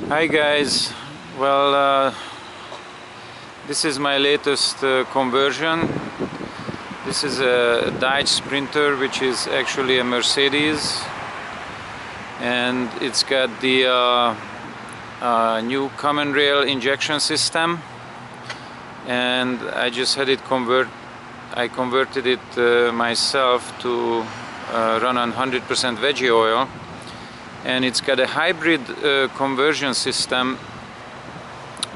Hi guys, well this is my latest conversion. This is a Dodge Sprinter, which is actually a Mercedes, and it's got the new common rail injection system, and I just had it I converted it myself to run on 100% veggie oil. And it's got a hybrid conversion system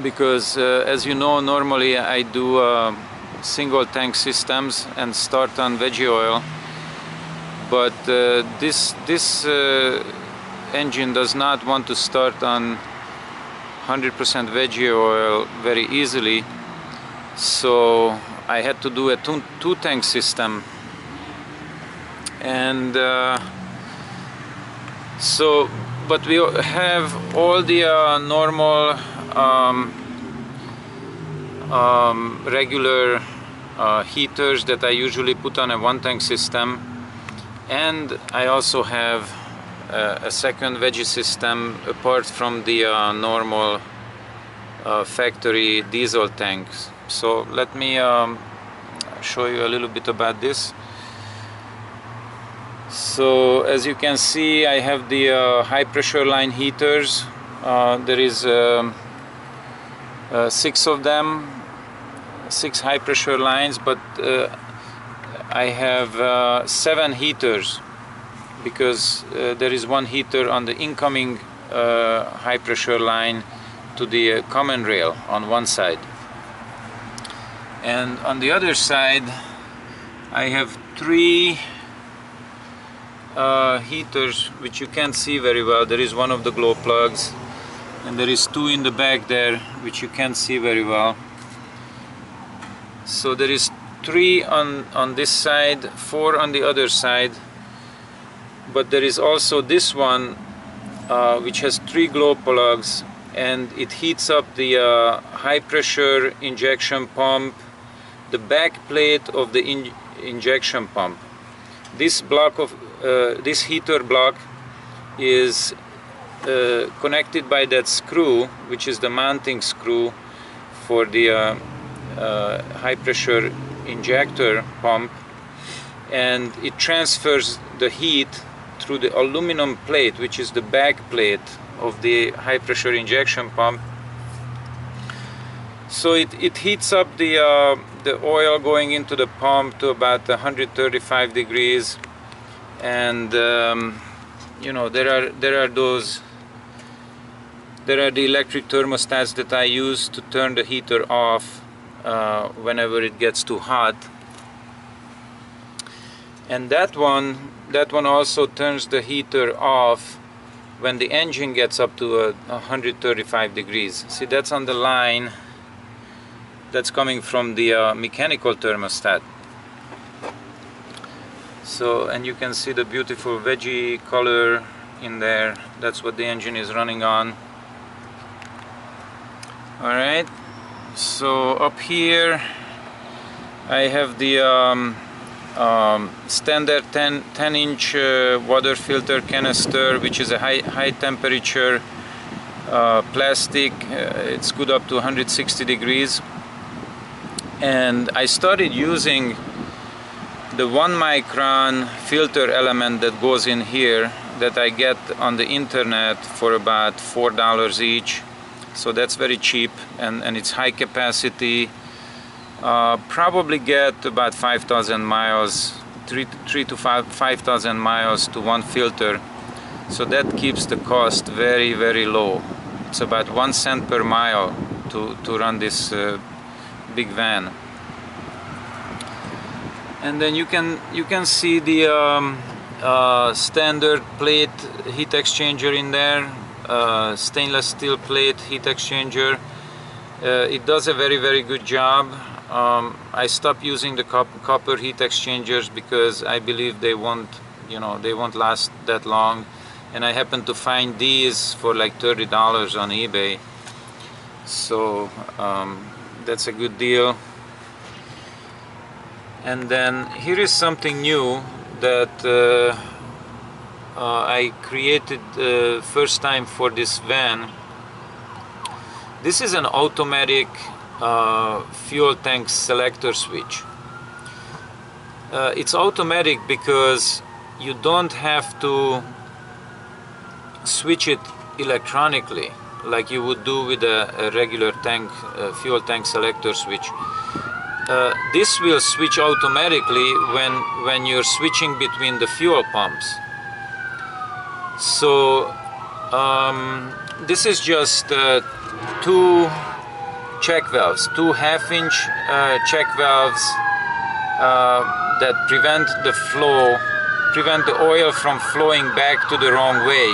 because as you know, normally I do single tank systems and start on veggie oil, but this engine does not want to start on 100% veggie oil very easily, so I had to do a two tank system. And but we have all the normal regular heaters that I usually put on a one tank system, and I also have a second veggie system apart from the normal factory diesel tanks. So let me show you a little bit about this. So as you can see, I have the high pressure line heaters. There is 6 of them, 6 high pressure lines, but I have 7 heaters because there is one heater on the incoming high pressure line to the common rail on one side, and on the other side I have 3 heaters which you can't see very well. There is one of the glow plugs, and there is 2 in the back there which you can't see very well. So there is 3 on this side, 4 on the other side, but there is also this one which has 3 glow plugs, and it heats up the high pressure injection pump, the back plate of the injection pump. This block of this heater block is connected by that screw, which is the mounting screw for the high pressure injector pump, and it transfers the heat through the aluminum plate, which is the back plate of the high pressure injection pump. So it heats up the oil going into the pump to about 135 degrees, and you know, there are the electric thermostats that I use to turn the heater off whenever it gets too hot, and that one also turns the heater off when the engine gets up to 135 degrees. See, that's on the line that's coming from the mechanical thermostat. So, and you can see the beautiful veggie color in there. That's what the engine is running on. Alright, so up here I have the standard 10-inch water filter canister, which is a high temperature plastic. It's good up to 160 degrees. And I started using the 1 micron filter element that goes in here that I get on the internet for about $4 each. So that's very cheap, and it's high capacity. Probably get about 5,000 miles, 3 to 5,000 miles to one filter. So that keeps the cost very, very low. It's about 1 cent per mile to run this big van. And then you can see the standard plate heat exchanger in there, stainless steel plate heat exchanger. It does a very, very good job. I stopped using the copper heat exchangers because I believe they won't last that long, and I happened to find these for like $30 on eBay. So that's a good deal. And then here is something new that I created first time for this van. This is an automatic fuel tank selector switch. It's automatic because you don't have to switch it electronically like you would do with a regular tank fuel tank selector switch. This will switch automatically when you're switching between the fuel pumps. So this is just two check valves, two half-inch check valves that prevent the flow, prevent the oil from flowing back to the wrong way.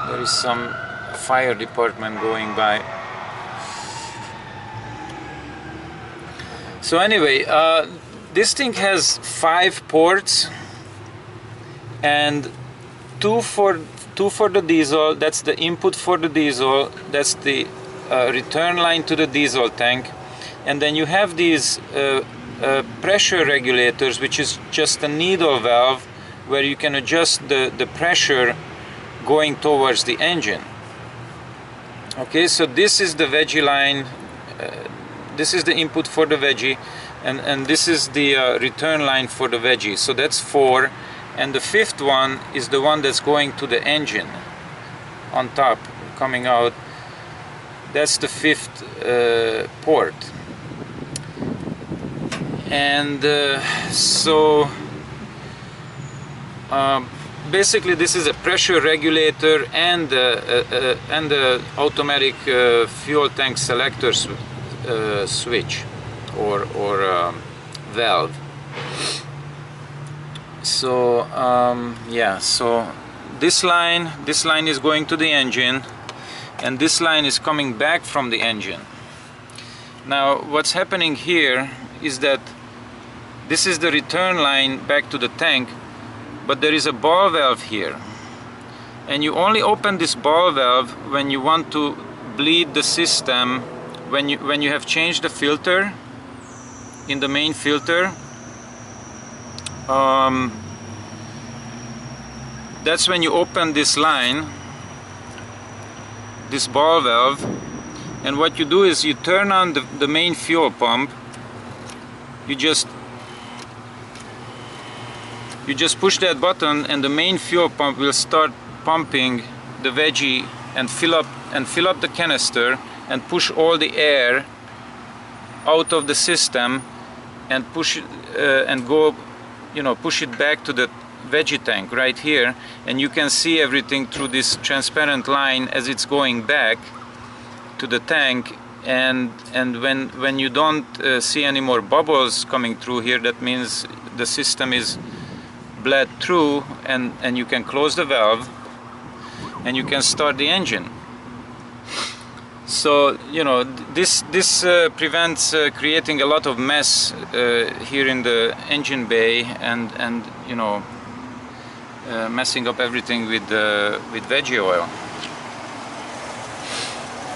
There is some fire department going by. So anyway, this thing has 5 ports and two for the diesel. That's the input for the diesel. That's the return line to the diesel tank. And then you have these pressure regulators, which is just a needle valve where you can adjust the pressure going towards the engine. Okay, so this is the veggie line. This is the input for the veggie, and this is the return line for the veggie. So that's 4, and the 5th one is the one that's going to the engine on top, coming out. That's the 5th port. And so basically this is a pressure regulator and the automatic fuel tank selector switch or valve. So yeah, so this line is going to the engine, and this line is coming back from the engine. Now what's happening here is that this is the return line back to the tank, but there is a ball valve here, and you only open this ball valve when you want to bleed the system. When you have changed the filter in the main filter, that's when you open this line, this ball valve, and what you do is you turn on the main fuel pump. You just push that button, and the main fuel pump will start pumping the veggie and fill up the canister and push all the air out of the system and push it and go, push it back to the veggie tank right here, and you can see everything through this transparent line as it's going back to the tank. And when you don't see any more bubbles coming through here, that means the system is bled through, and you can close the valve and you can start the engine. So this prevents creating a lot of mess here in the engine bay, and messing up everything with veggie oil.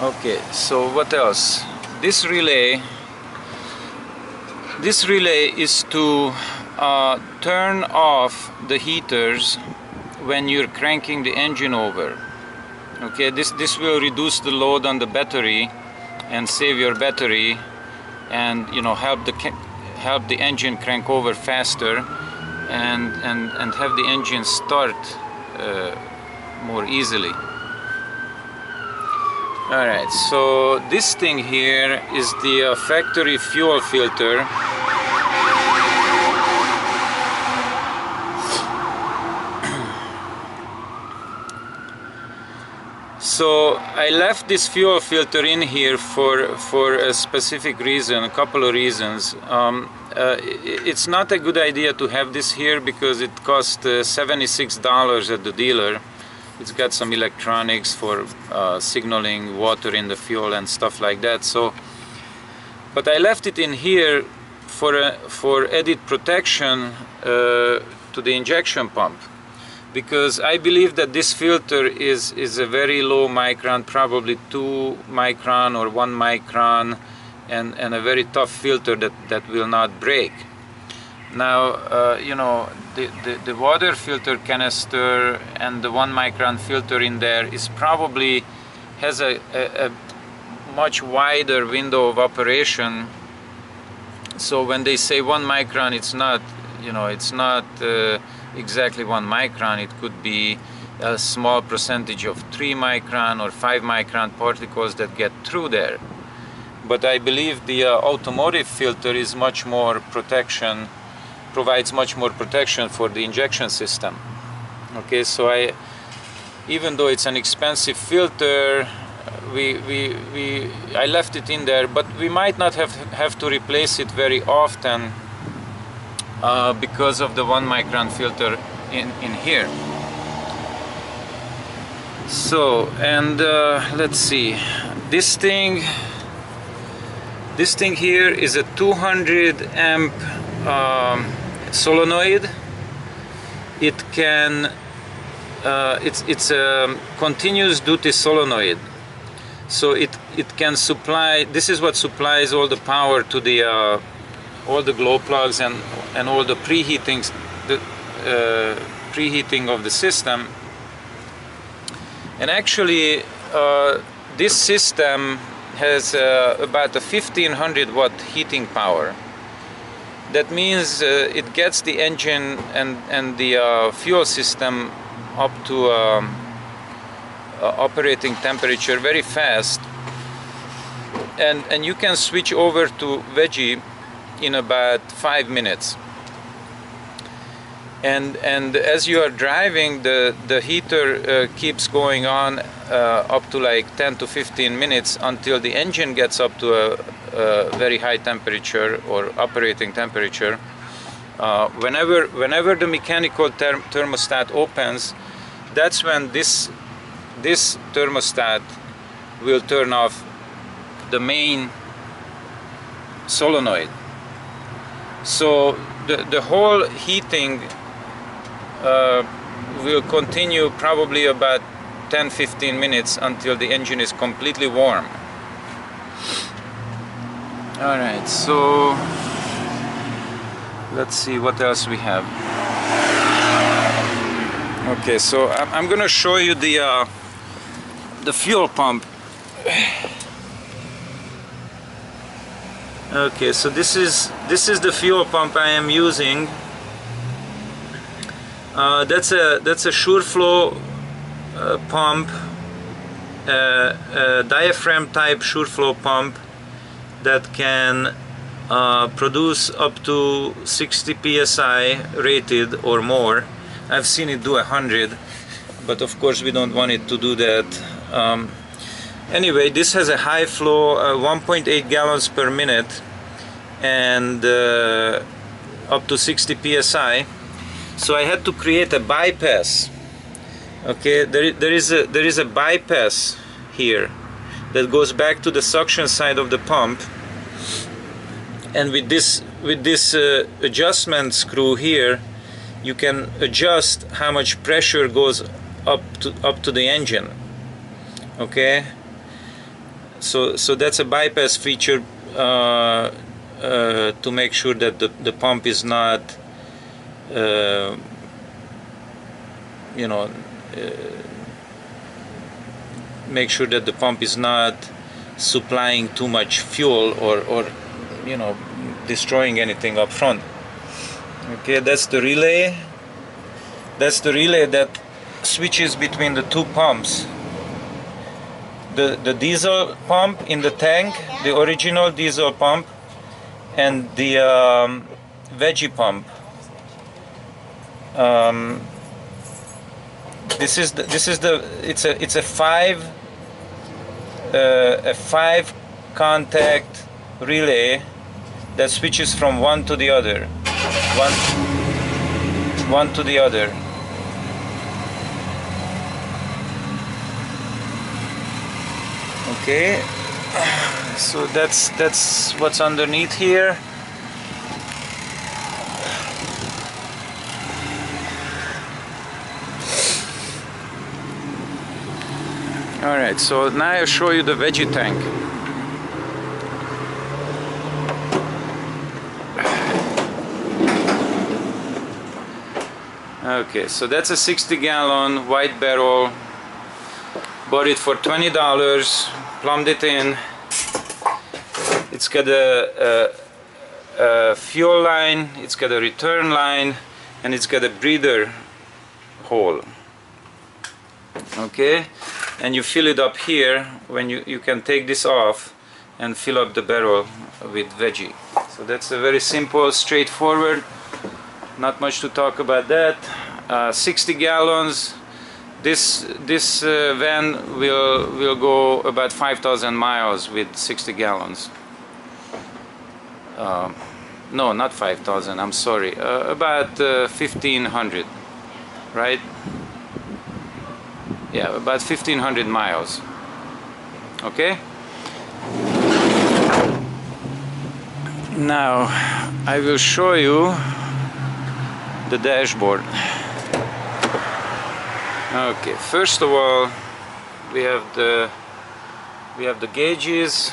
Okay, so what else? This relay is to turn off the heaters when you're cranking the engine over. Okay, this will reduce the load on the battery and save your battery, and help the engine crank over faster, and have the engine start more easily. Alright, so this thing here is the factory fuel filter. So I left this fuel filter in here for a specific reason, a couple of reasons. It's not a good idea to have this here because it costs $76 at the dealer. It's got some electronics for signaling water in the fuel and stuff like that. So, but I left it in here for added protection to the injection pump, because I believe that this filter is a very low micron, probably 2 micron or 1 micron, and a very tough filter that will not break. Now, you know, the water filter canister and the 1 micron filter in there is probably has a much wider window of operation. So when they say 1 micron, it's not, you know, it's not exactly 1 micron. It could be a small percentage of 3 micron or 5 micron particles that get through there. But I believe the automotive filter is much more protection, provides much more protection for the injection system. Okay, so even though it's an expensive filter, I left it in there, but we might not have to replace it very often because of the 1 micron filter in here. So, and let's see, this thing here is a 200 amp solenoid. It can it's a continuous duty solenoid, so it can supply, this is what supplies all the power to the all the glow plugs and all the preheating of the system. And actually this system has about a 1500 watt heating power. That means it gets the engine and the fuel system up to operating temperature very fast, and you can switch over to veggie in about 5 minutes. And as you are driving, the heater keeps going on up to like 10 to 15 minutes until the engine gets up to a very high temperature or operating temperature. Whenever the mechanical thermostat opens, that's when this thermostat will turn off the main solenoid. So the whole heating will continue probably about 10-15 minutes until the engine is completely warm. Alright, so let's see what else we have. Okay, so I'm gonna show you the fuel pump. Okay, so this is the fuel pump I am using. That's a SureFlow pump, a diaphragm type SureFlow pump that can produce up to 60 psi rated or more. I've seen it do 100, but of course we don't want it to do that. Anyway, this has a high flow, 1.8 gallons per minute, and up to 60 psi. So I had to create a bypass. Okay, there is a bypass here that goes back to the suction side of the pump, and with this adjustment screw here, you can adjust how much pressure goes up to the engine. Okay, so that's a bypass feature to make sure that the pump is not you know, make sure that the pump is not supplying too much fuel or you know, destroying anything up front. Okay, that's the relay. That's the relay that switches between the two pumps. The diesel pump in the tank, the original diesel pump, and the veggie pump. It's a five contact relay that switches from one to the other, one to the other. Okay, so that's what's underneath here. Alright, so now I'll show you the veggie tank. Okay, so that's a 60-gallon white barrel. Bought it for $20, plumbed it in. It's got a fuel line, it's got a return line, and it's got a breather hole. Okay, and you fill it up here. When you can take this off and fill up the barrel with veggie. So that's a very simple, straightforward, not much to talk about that. 60 gallons. This van will go about 5,000 miles with 60 gallons. No, not 5,000, I'm sorry, about 1,500, right? Yeah, about 1,500 miles. Okay? Now I will show you the dashboard. Okay, first of all, we have the gauges.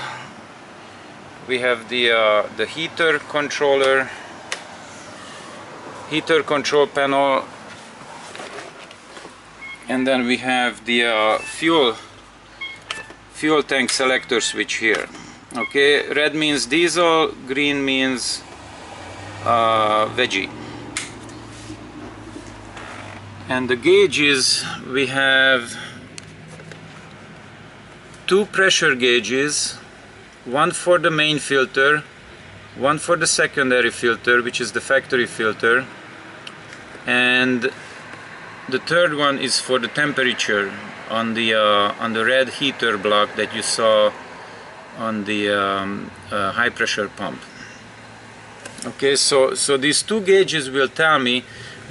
We have the heater controller, heater control panel, and then we have the fuel tank selector switch here. Okay, red means diesel, green means veggie. And the gauges, we have 2 pressure gauges, one for the main filter, one for the secondary filter, which is the factory filter, and the third one is for the temperature on the red heater block that you saw on the high pressure pump. Okay, so these 2 gauges will tell me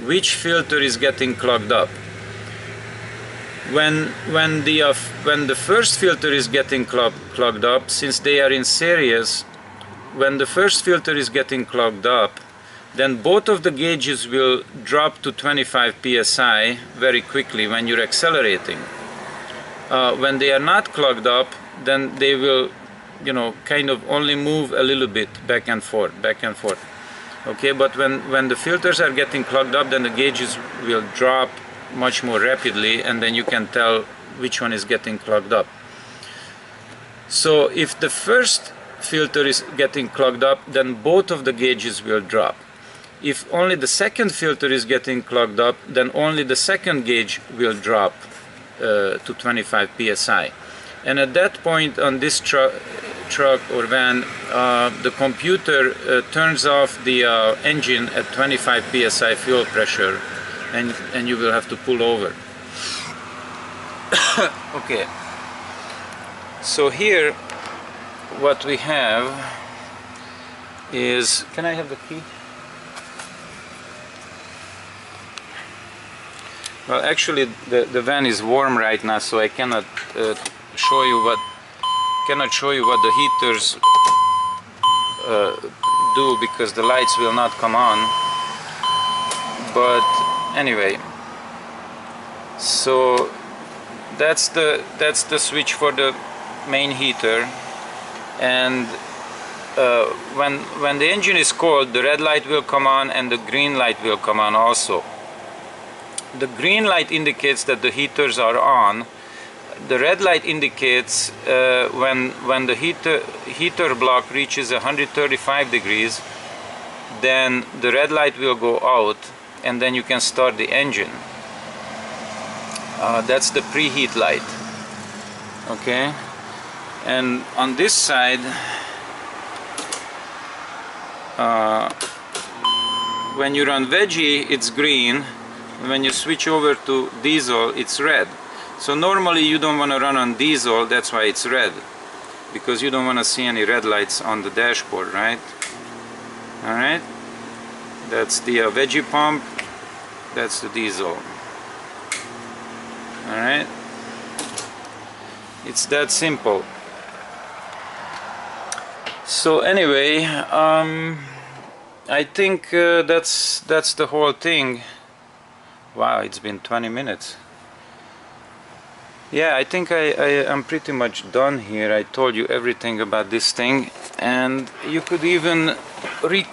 which filter is getting clogged up. When the first filter is getting clogged up, since they are in series, when the first filter is getting clogged up, then both of the gauges will drop to 25 psi very quickly when you're accelerating. When they are not clogged up, then they will, you know, kind of only move a little bit back and forth. Okay, but when the filters are getting clogged up, then the gauges will drop much more rapidly, and then you can tell which one is getting clogged up. So if the first filter is getting clogged up, then both of the gauges will drop. If only the second filter is getting clogged up, then only the second gauge will drop to 25 psi. And at that point on this truck or van, the computer turns off the engine at 25 psi fuel pressure, and you will have to pull over. Okay, so here what we have is, can I have the key? Well, actually the van is warm right now, so I cannot show you what the heaters do, because the lights will not come on. But anyway, so that's the switch for the main heater, and when the engine is cold, the red light will come on and the green light will come on also. The green light indicates that the heaters are on. The red light indicates when the heater block reaches 135 degrees, then the red light will go out, and then you can start the engine. That's the preheat light. Okay, and on this side, when you run veggie, it's green. When you switch over to diesel, it's red. So normally you don't want to run on diesel, that's why it's red, because you don't want to see any red lights on the dashboard, right? Alright, that's the veggie pump, that's the diesel. Alright, it's that simple. So anyway, I think that's the whole thing. Wow, it's been 20 minutes. Yeah, I think I'm pretty much done here. I told you everything about this thing, and you could even recreate